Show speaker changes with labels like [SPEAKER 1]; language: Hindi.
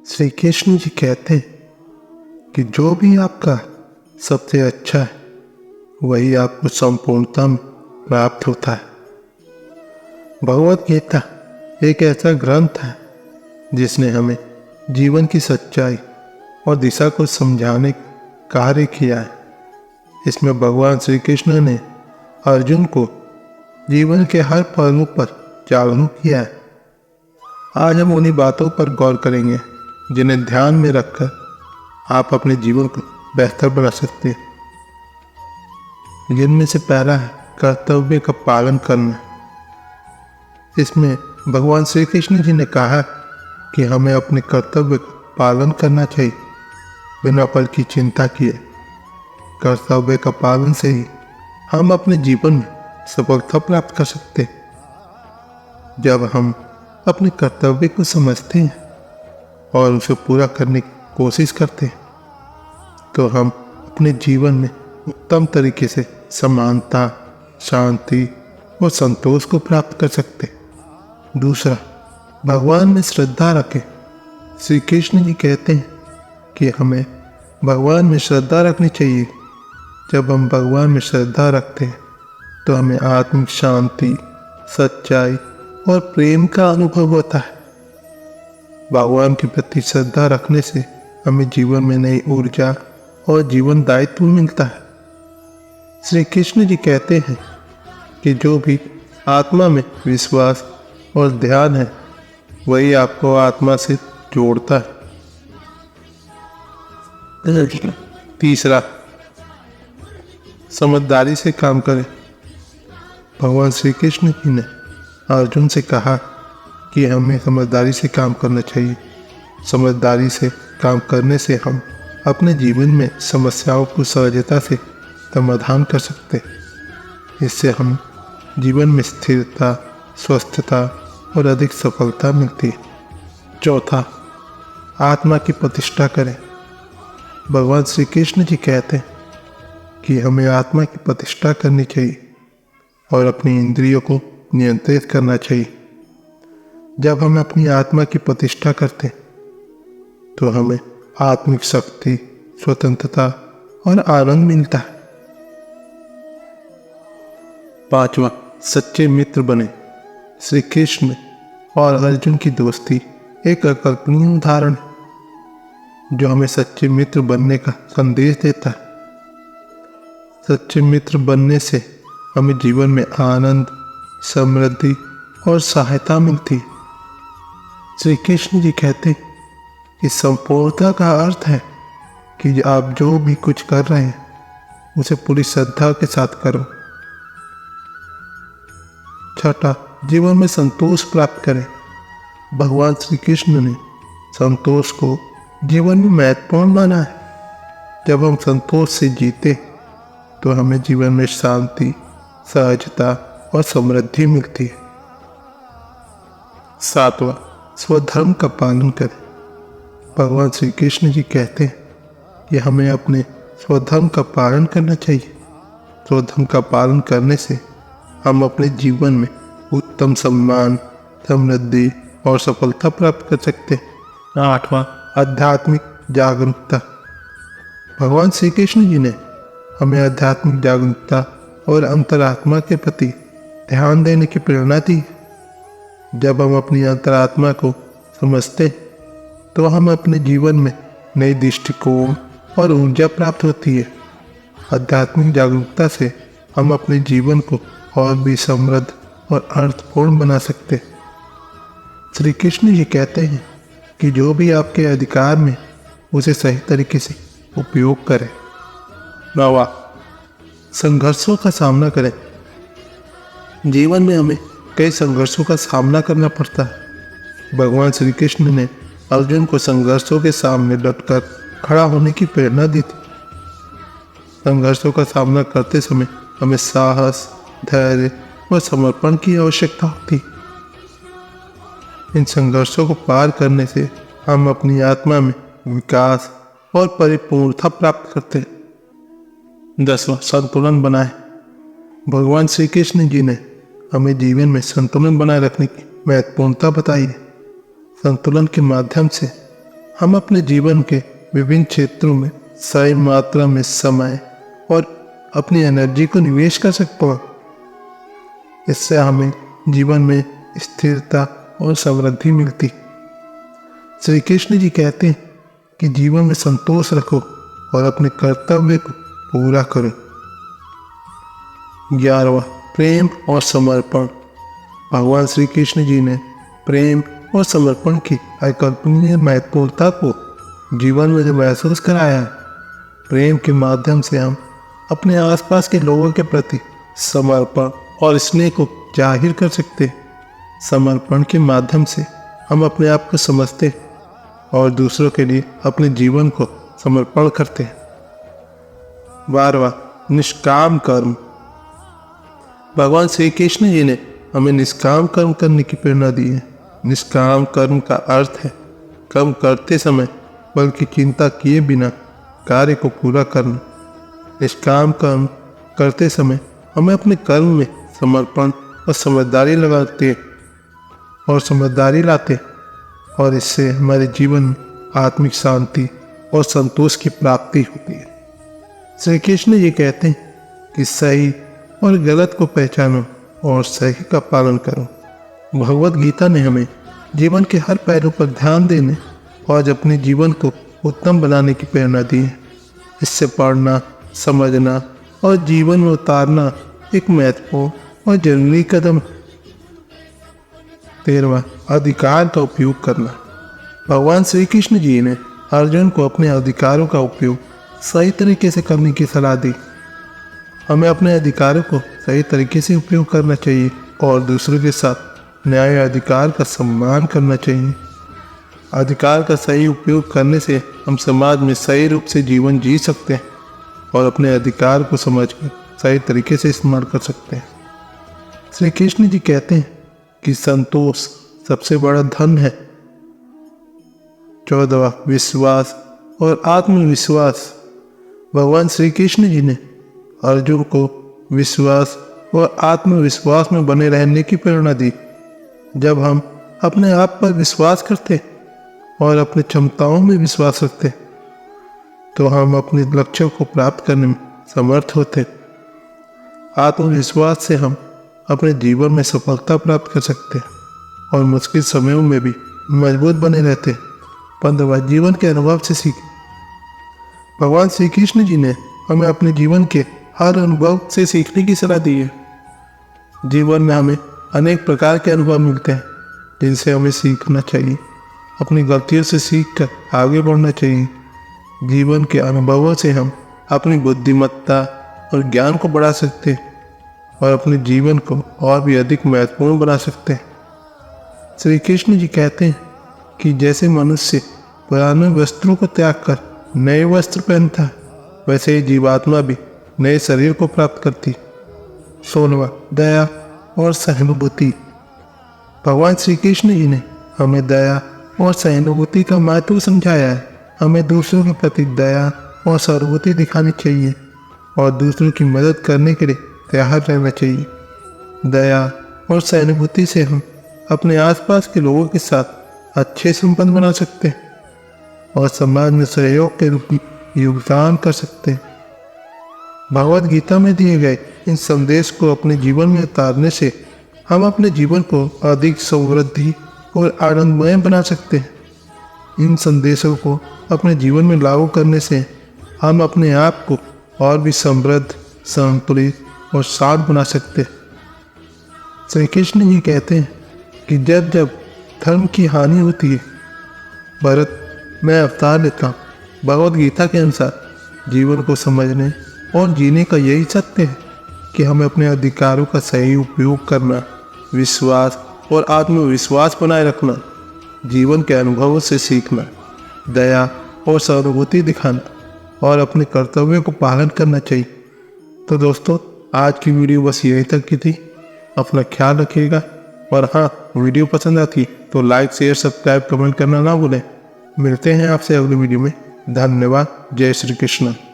[SPEAKER 1] श्री कृष्ण जी कहते हैं कि जो भी आपका सबसे अच्छा है वही आपको संपूर्णता में प्राप्त होता है। भगवत गीता एक ऐसा ग्रंथ है जिसने हमें जीवन की सच्चाई और दिशा को समझाने का कार्य किया है। इसमें भगवान श्री कृष्ण ने अर्जुन को जीवन के हर पहलू पर जागरूक किया है। आज हम उन्हीं बातों पर गौर करेंगे जिन्हें ध्यान में रखकर आप अपने जीवन को बेहतर बना सकते हैं। जिनमें से पहला है कर्तव्य का पालन करना। इसमें भगवान श्री कृष्ण जी ने कहा कि हमें अपने कर्तव्य का पालन करना चाहिए बिना फल की चिंता किए। कर्तव्य का पालन से ही हम अपने जीवन में सफलता प्राप्त कर सकते हैं। जब हम अपने कर्तव्य को समझते हैं और उसे पूरा करने की कोशिश करते हैं तो हम अपने जीवन में उत्तम तरीके से समानता, शांति और संतोष को प्राप्त कर सकते हैं। दूसरा, भगवान में श्रद्धा रखें। श्री कृष्ण जी कहते हैं कि हमें भगवान में श्रद्धा रखनी चाहिए। जब हम भगवान में श्रद्धा रखते हैं तो हमें आत्मिक शांति, सच्चाई और प्रेम का अनुभव होता है। भगवान के प्रति श्रद्धा रखने से हमें जीवन में नई ऊर्जा और जीवन दायित्व मिलता है। श्री कृष्ण जी कहते हैं कि जो भी आत्मा में विश्वास और ध्यान है वही आपको आत्मा से जोड़ता है। तीसरा, समझदारी से काम करें। भगवान श्री कृष्ण जी ने अर्जुन से कहा कि हमें समझदारी से काम करना चाहिए। समझदारी से काम करने से हम अपने जीवन में समस्याओं को सहजता से समाधान कर सकते हैं। इससे हम जीवन में स्थिरता, स्वस्थता और अधिक सफलता मिलती है। चौथा, आत्मा की प्रतिष्ठा करें। भगवान श्री कृष्ण जी कहते हैं कि हमें आत्मा की प्रतिष्ठा करनी चाहिए और अपनी इंद्रियों को नियंत्रित करना चाहिए। जब हम अपनी आत्मा की प्रतिष्ठा करते हैं तो हमें आत्मिक शक्ति, स्वतंत्रता और आनंद मिलता है। पांचवा, सच्चे मित्र बने। श्री कृष्ण और अर्जुन की दोस्ती एक अकल्पनीय उदाहरण है जो हमें सच्चे मित्र बनने का संदेश देता है। सच्चे मित्र बनने से हमें जीवन में आनंद, समृद्धि और सहायता मिलती है। श्री कृष्ण जी कहते हैं कि संपूर्णता का अर्थ है कि आप जो भी कुछ कर रहे हैं उसे पूरी श्रद्धा के साथ करो। छठा, जीवन में संतोष प्राप्त करें। भगवान श्री कृष्ण ने संतोष को जीवन में महत्वपूर्ण माना है। जब हम संतोष से जीते तो हमें जीवन में शांति, सहजता और समृद्धि मिलती है। सातवां, स्वधर्म का पालन करें। भगवान श्री कृष्ण जी कहते हैं कि हमें अपने स्वधर्म का पालन करना चाहिए। स्वधर्म का पालन करने से हम अपने जीवन में उत्तम सम्मान, समृद्धि और सफलता प्राप्त कर सकते हैं। आठवां, आध्यात्मिक जागरूकता। भगवान श्री कृष्ण जी ने हमें आध्यात्मिक जागरूकता और अंतरात्मा के प्रति ध्यान देने की प्रेरणा दी। जब हम अपनी अंतरात्मा को समझते तो हम अपने जीवन में नई दृष्टिकोण और ऊर्जा प्राप्त होती है। आध्यात्मिक जागरूकता से हम अपने जीवन को और भी समृद्ध और अर्थपूर्ण बना सकते हैं। श्री कृष्ण जी कहते हैं कि जो भी आपके अधिकार में उसे सही तरीके से उपयोग करें। नौवां, संघर्षों का सामना करें। जीवन में हमें कई संघर्षों का सामना करना पड़ता है। भगवान श्री कृष्ण ने अर्जुन को संघर्षों के सामने डटकर खड़ा होने की प्रेरणा दी थी। संघर्षों का सामना करते समय हमें साहस, धैर्य और समर्पण की आवश्यकता होती। इन संघर्षों को पार करने से हम अपनी आत्मा में विकास और परिपूर्णता प्राप्त करते हैं। 10वां, संतुलन बनाएं। भगवान श्री कृष्ण जी ने हमें जीवन में संतुलन बनाए रखने की महत्वपूर्णता बताई है। संतुलन के माध्यम से हम अपने जीवन के विभिन्न क्षेत्रों में सही मात्रा में समय और अपनी एनर्जी को निवेश कर सकते हैं। इससे हमें जीवन में स्थिरता और समृद्धि मिलती। श्री कृष्ण जी कहते हैं कि जीवन में संतोष रखो और अपने कर्तव्य को पूरा करो। 11वां, प्रेम और समर्पण। भगवान श्री कृष्ण जी ने प्रेम और समर्पण की अकल्पनीय महत्वपूर्णता को जीवन में जो महसूस कराया है। प्रेम के माध्यम से हम अपने आसपास के लोगों के प्रति समर्पण और स्नेह को जाहिर कर सकते हैं। समर्पण के माध्यम से हम अपने आप को समझते और दूसरों के लिए अपने जीवन को समर्पण करते हैं। 12वां, निष्काम कर्म। भगवान श्री कृष्ण जी ने हमें निष्काम कर्म करने की प्रेरणा दी है। निष्काम कर्म का अर्थ है कर्म करते समय बल्कि चिंता किए बिना कार्य को पूरा करना। निष्काम कर्म करते समय हमें अपने कर्म में समर्पण और समझदारी लाते और इससे हमारे जीवन में आत्मिक शांति और संतोष की प्राप्ति होती है। श्री कृष्ण जी कहते हैं कि सही और गलत को पहचानो और सही का पालन करो। भगवत गीता ने हमें जीवन के हर पहलू पर ध्यान देने और अपने जीवन को उत्तम बनाने की प्रेरणा दी है। इससे पढ़ना, समझना और जीवन में उतारना एक महत्वपूर्ण और जरूरी कदम है। 13वां, अधिकार का उपयोग करना। भगवान श्री कृष्ण जी ने अर्जुन को अपने अधिकारों का उपयोग सही तरीके से करने की सलाह दी। हमें अपने अधिकारों को सही तरीके से उपयोग करना चाहिए और दूसरों के साथ न्याय अधिकार का सम्मान करना चाहिए। अधिकार का सही उपयोग करने से हम समाज में सही रूप से जीवन जी सकते हैं और अपने अधिकार को समझकर सही तरीके से इस्तेमाल कर सकते हैं। श्री कृष्ण जी कहते हैं कि संतोष सबसे बड़ा धन है। 14वां, विश्वास और आत्मविश्वास। भगवान श्री कृष्ण जी ने अर्जुन को विश्वास और आत्मविश्वास में बने रहने की प्रेरणा दी। जब हम अपने आप पर विश्वास करते और अपनी क्षमताओं में विश्वास रखते तो हम अपने लक्ष्यों को प्राप्त करने में समर्थ होते। आत्मविश्वास से हम अपने जीवन में सफलता प्राप्त कर सकते हैं और मुश्किल समयों में भी मजबूत बने रहते। 15वां, जीवन के अनुभव से सीख। भगवान श्री कृष्ण जी ने हमें अपने जीवन के हर अनुभव से सीखने की सलाह दी है। जीवन में हमें अनेक प्रकार के अनुभव मिलते हैं जिनसे हमें सीखना चाहिए। अपनी गलतियों से सीखकर आगे बढ़ना चाहिए। जीवन के अनुभवों से हम अपनी बुद्धिमत्ता और ज्ञान को बढ़ा सकते हैं और अपने जीवन को और भी अधिक महत्वपूर्ण बना सकते हैं। श्री कृष्ण जी कहते हैं कि जैसे मनुष्य पुराने वस्त्रों को त्याग कर नए वस्त्र पहनता है, वैसे ही जीवात्मा भी नए शरीर को प्राप्त करती। 16वां, दया और सहानुभूति। भगवान श्री कृष्ण जी ने हमें दया और सहानुभूति का महत्व समझाया है। हमें दूसरों के प्रति दया और सहानुभूति दिखानी चाहिए और दूसरों की मदद करने के लिए तैयार रहना चाहिए। दया और सहानुभूति से हम अपने आसपास के लोगों के साथ अच्छे संबंध बना सकते हैं और समाज में सहयोग के रूप में योगदान कर सकते हैं। भगवत गीता में दिए गए इन संदेश को अपने जीवन में उतारने से हम अपने जीवन को अधिक समृद्धि और आनंदमय बना सकते हैं। इन संदेशों को अपने जीवन में लागू करने से हम अपने आप को और भी समृद्ध, संतुलित और शांत बना सकते हैं। श्री कृष्ण जी कहते हैं कि जब जब धर्म की हानि होती है, भरत मैं अवतार लेता हूँ। भगवत गीता के अनुसार जीवन को समझने और जीने का यही सत्य है कि हमें अपने अधिकारों का सही उपयोग करना, विश्वास और आत्मविश्वास बनाए रखना, जीवन के अनुभवों से सीखना, दया और सहानुभूति दिखाना और अपने कर्तव्यों को पालन करना चाहिए। तो दोस्तों, आज की वीडियो बस यहीं तक की थी। अपना ख्याल रखिएगा और हाँ, वीडियो पसंद आती तो लाइक, शेयर, सब्सक्राइब, कमेंट करना ना भूलें। मिलते हैं आपसे अगली वीडियो में। धन्यवाद। जय श्री कृष्ण।